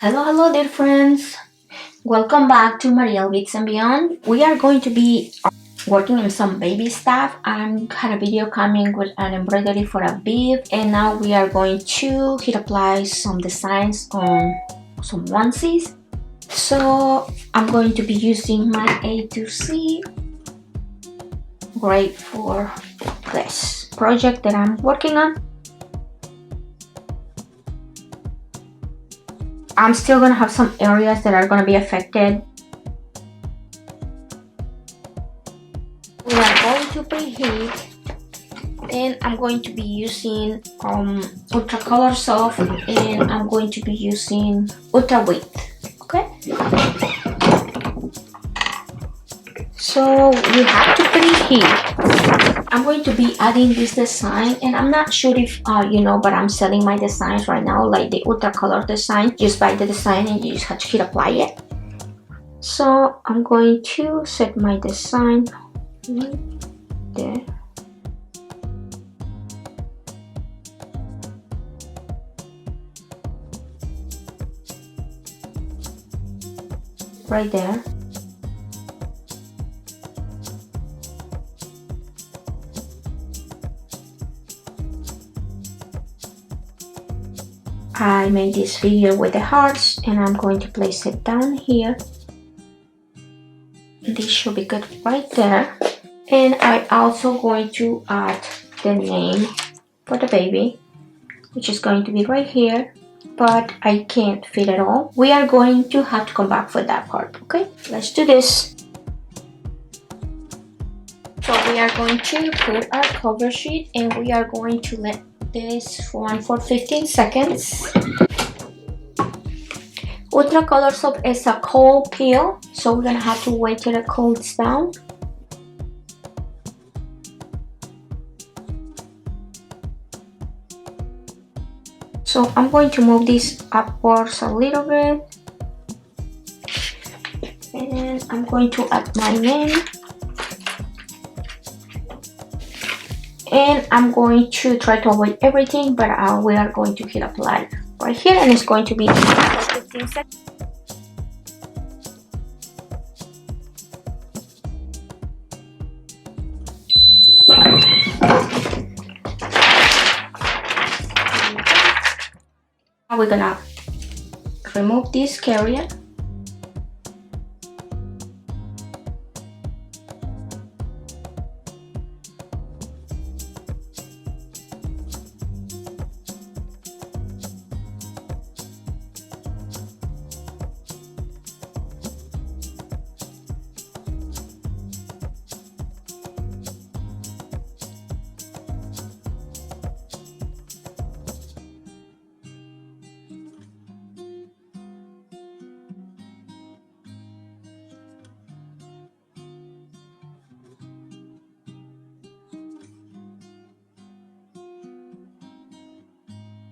Hello dear friends. Welcome back to Mariel Bits and Beyond. We are going to be working on some baby stuff. I had a video coming with an embroidery for a bib, and now we are going to hit apply some designs on some onesies. So I'm going to be using my A to C grade for this project that I'm working on. I'm still going to have some areas that are going to be affected. We are going to preheat, and I'm going to be using ultra color soft, and I'm going to be using ultra width. Okay, so we have to preheat. I'm going to be adding this design, and I'm not sure if you know, but I'm selling my designs right now, like the ultra color design. Just buy the design and you just have to hit apply it. So I'm going to set my design there. Right there. I made this video with the hearts, and I'm going to place it down here. This should be good right there. And I'm also going to add the name for the baby, which is going to be right here, but I can't fit it all. We are going to have to come back for that part. Okay, let's do this. So we are going to put our cover sheet, and we are going to let this run for 15 seconds. Ultra Color Soap is a cold peel, so we're gonna have to wait till it cools down. So I'm going to move this upwards a little bit, and I'm going to add my name, and I'm going to try to avoid everything, but we are going to hit apply right here, and it's going to be 15 seconds. Now we're gonna remove this carrier.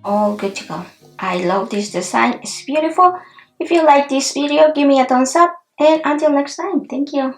All good to go. I love this design. It's beautiful. If you like this video, give me a thumbs up, and until next time, thank you.